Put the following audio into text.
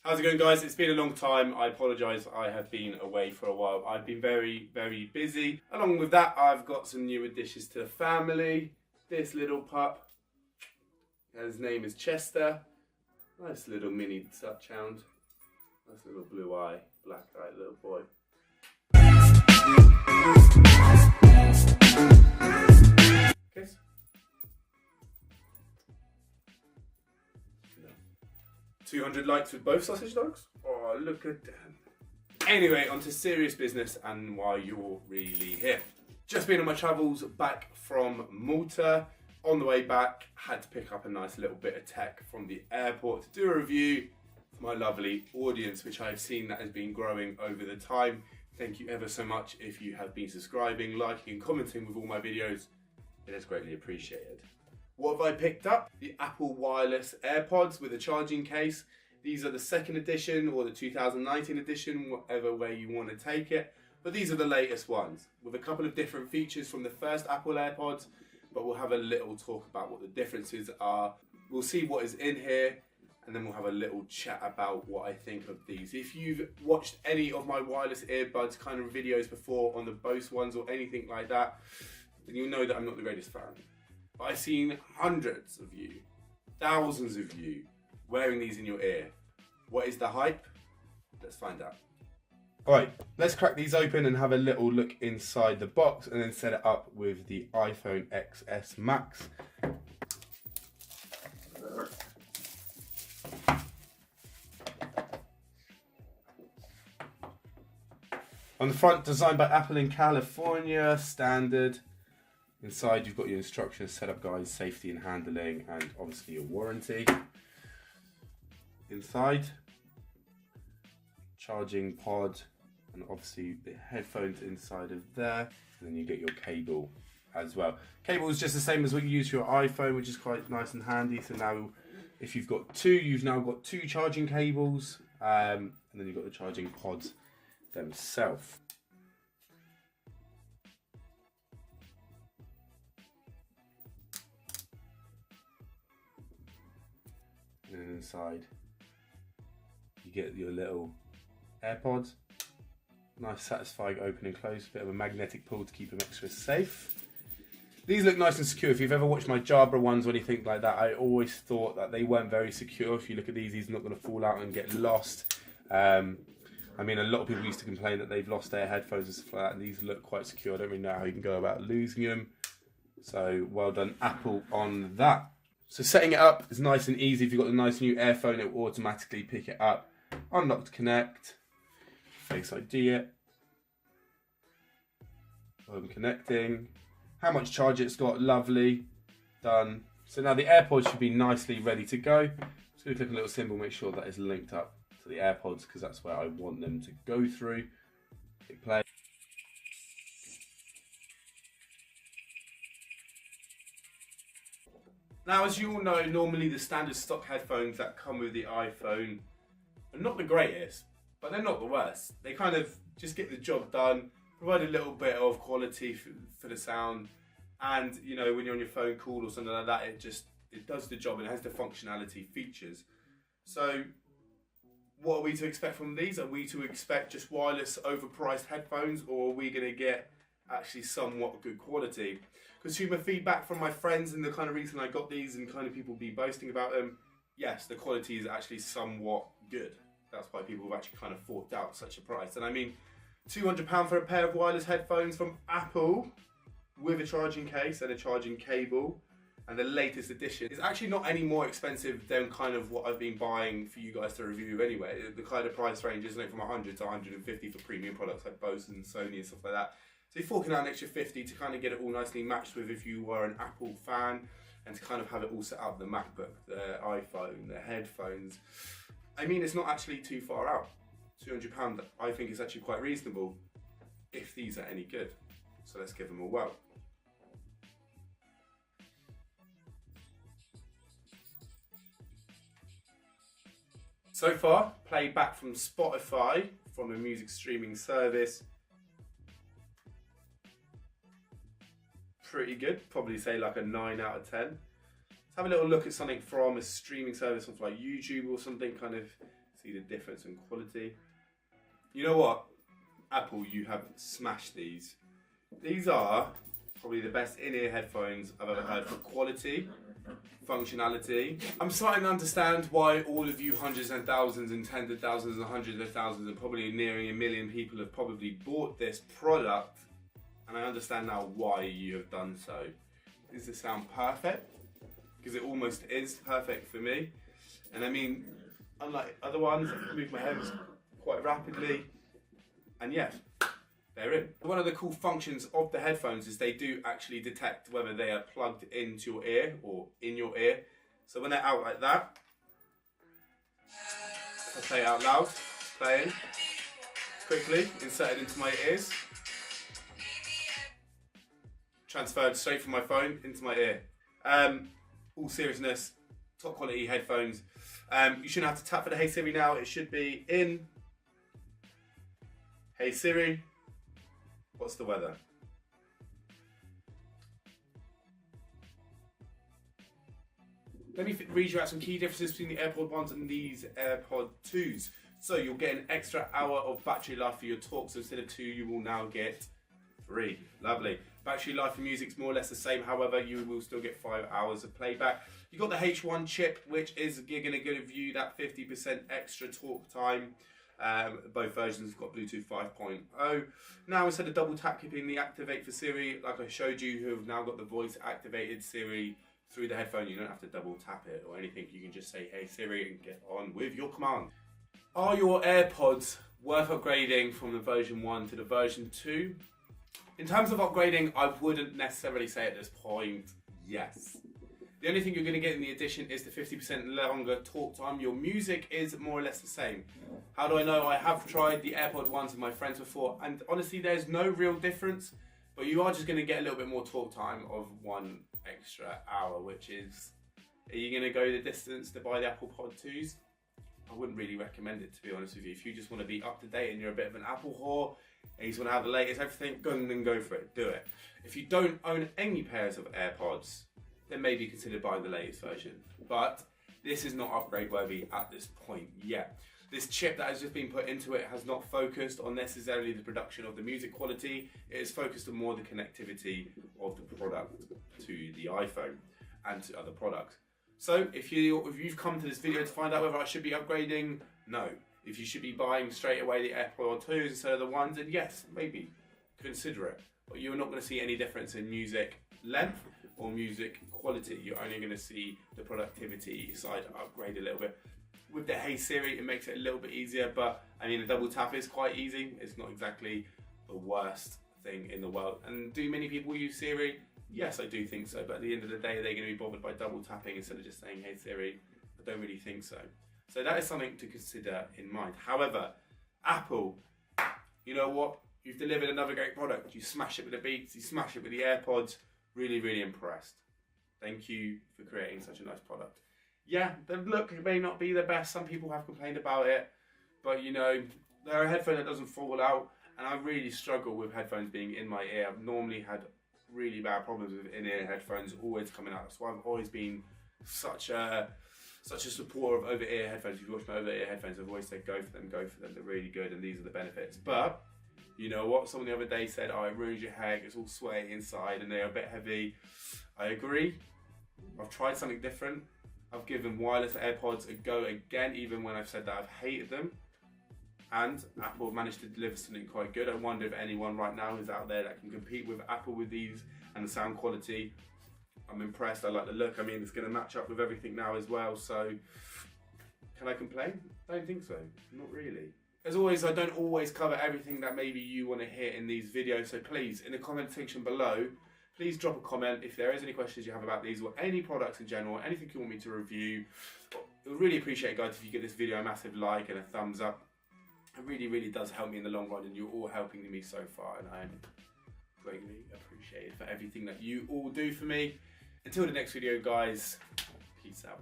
How's it going, guys? It's been a long time. I apologise, I have been away for a while. I've been very, very busy. Along with that, I've got some new additions to the family. This little pup, his name is Chester. Nice little mini Dutch hound. Nice little blue eye, black eyed little boy. Kiss. 200 likes with both sausage dogs? Oh, look at them. Anyway, on to serious business and why you're really here. Just been on my travels back from Malta. On the way back, had to pick up a nice little bit of tech from the airport to do a review for my lovely audience, which I've seen that has been growing over the time. Thank you ever so much if you have been subscribing, liking and commenting with all my videos. It is greatly appreciated. What have I picked up? The Apple wireless AirPods with a charging case. These are the second edition or the 2019 edition, whatever way you want to take it. But these are the latest ones with a couple of different features from the first Apple AirPods, but we'll have a little talk about what the differences are. We'll see what is in here and then we'll have a little chat about what I think of these. If you've watched any of my wireless earbuds kind of videos before on the Bose ones or anything like that, then you'll know that I'm not the greatest fan. But I've seen hundreds of you, thousands of you wearing these in your ear. What is the hype? Let's find out. Alright, let's crack these open and have a little look inside the box and then set it up with the iPhone XS Max. On the front, designed by Apple in California, standard. Inside you've got your instructions, setup guides, safety and handling, and obviously your warranty. Inside, charging pod, and obviously the headphones inside of there. And then you get your cable as well. Cable is just the same as what you use for your iPhone, which is quite nice and handy. So now if you've got two, you've now got two charging cables, and then you've got the charging pods themselves. And then inside you get your little AirPods. Nice satisfying open and close, bit of a magnetic pull to keep them extra safe. These look nice and secure. If you've ever watched my Jabra ones or anything like that, I always thought that they weren't very secure. If you look at these are not going to fall out and get lost. I mean, a lot of people used to complain that they've lost their headphones and stuff like that, and these look quite secure. I don't really know how you can go about losing them. So well done, Apple, on that. So setting it up is nice and easy. If you've got the nice new AirPhone, it will automatically pick it up. Unlock to connect. Face ID it. I'm connecting. How much charge it's got, lovely. Done. So now the AirPods should be nicely ready to go. Just going to click a little symbol, make sure that is linked up to the AirPods because that's where I want them to go through. Hit play. Now, as you all know, normally the standard stock headphones that come with the iPhone are not the greatest, but they're not the worst. They kind of just get the job done, provide a little bit of quality for the sound, and you know, when you're on your phone call or something like that, it does the job and it has the functionality features. So what are we to expect from these? Are we to expect just wireless overpriced headphones, or are we going to get actually somewhat good quality? Consumer feedback from my friends and the kind of reason I got these and kind of people be boasting about them, yes, the quality is actually somewhat good. That's why people have actually kind of forked out such a price. And I mean, £200 for a pair of wireless headphones from Apple with a charging case and a charging cable, and the latest edition is actually not any more expensive than kind of what I've been buying for you guys to review anyway. The kind of price range is from 100 to 150 for premium products like Bose and Sony and stuff like that. So you're forking out an extra 50 to kind of get it all nicely matched with if you were an Apple fan, and to kind of have it all set up, the MacBook, the iPhone, the headphones. I mean, it's not actually too far out. £200 I think is actually quite reasonable if these are any good. So let's give them a whirl. So far, played back from Spotify, from a music streaming service. Pretty good, probably say like a 9 out of 10. Let's have a little look at something from a streaming service, something like YouTube or something, kind of See the difference in quality. You know what? Apple, you have smashed these. These are probably the best in-ear headphones I've ever heard for quality, functionality. I'm starting to understand why all of you hundreds and thousands and tens of thousands and hundreds of thousands and probably nearing a million people have probably bought this product, and I understand now why you have done so. Does this sound perfect? Because it almost is perfect for me. And I mean, unlike other ones, I can move my hands quite rapidly. And yes, they're in. One of the cool functions of the headphones is they do actually detect whether they are plugged into your ear or in your ear. So when they're out like that, I play it out loud, playing, quickly, inserted into my ears, transferred straight from my phone into my ear. All seriousness, top quality headphones. You shouldn't have to tap for the Hey Siri now, it should be in. Hey Siri, what's the weather? Let me read you out some key differences between the AirPod 1s and these AirPod 2s. So you'll get an extra hour of battery life for your talks. Instead of 2, you will now get 3. Lovely. Battery life for music's more or less the same, however, you will still get 5 hours of playback. You've got the H1 chip, which is going to give you that 50% extra talk time. Both versions have got Bluetooth 5.0. Now, instead of double tap keeping the activate for Siri, like I showed you, who have now got the voice activated Siri through the headphone, you don't have to double tap it or anything. You can just say, hey Siri, and get on with your command. Are your AirPods worth upgrading from the version 1 to the version 2? In terms of upgrading, I wouldn't necessarily say at this point, yes. The only thing you're going to get in the addition is the 50% longer talk time. Your music is more or less the same. How do I know? I have tried the AirPod 1s with my friends before, and honestly, there's no real difference, but you are just going to get a little bit more talk time of 1 extra hour, which is, are you going to go the distance to buy the Apple Pod 2s? I wouldn't really recommend it, to be honest with you. If you just want to be up to date and you're a bit of an Apple whore, and you just want to have the latest everything, go for it, do it. If you don't own any pairs of AirPods, then maybe consider buying the latest version. But this is not upgrade worthy at this point yet. This chip that has just been put into it has not focused on necessarily the production of the music quality. It is focused on more the connectivity of the product to the iPhone and to other products. So if you've come to this video to find out whether I should be upgrading, no. If you should be buying straight away the AirPod 2s instead of the 1s, then yes, maybe consider it. But you're not going to see any difference in music length or music quality. You're only going to see the productivity side upgrade a little bit. With the Hey Siri, it makes it a little bit easier, but I mean, the double tap is quite easy. It's not exactly the worst thing in the world. And do many people use Siri? Yes, I do think so, but at the end of the day, they're going to be bothered by double tapping instead of just saying, hey Siri. I don't really think so. So that is something to consider in mind. However, Apple, you know what? You've delivered another great product. You smash it with the Beats, you smash it with the AirPods. Really, really impressed. Thank you for creating such a nice product. Yeah, the look may not be the best. Some people have complained about it, but you know, they're a headphone that doesn't fall out, and I really struggle with headphones being in my ear. I've normally had really bad problems with in-ear headphones always coming out. That's why I've always been such a supporter of over-ear headphones. If you watch my over-ear headphones, I've always said go for them, they're really good, and these are the benefits. But you know what? Someone the other day said, oh, it ruins your head, it's all sweaty inside and they're a bit heavy. I agree. I've tried something different. I've given wireless AirPods a go again, even when I've said that I've hated them. And Apple have managed to deliver something quite good. I wonder if anyone right now is out there that can compete with Apple with these and the sound quality. I'm impressed, I like the look. I mean, it's going to match up with everything now as well, so can I complain? I don't think so, not really. As always, I don't always cover everything that maybe you want to hear in these videos, so please, in the comment section below, please drop a comment if there is any questions you have about these or any products in general, anything you want me to review. I would really appreciate it, guys, if you give this video a massive like and a thumbs up. It really, really does help me in the long run, and you're all helping me so far, and I am greatly appreciated for everything that you all do for me. Until the next video, guys, peace out.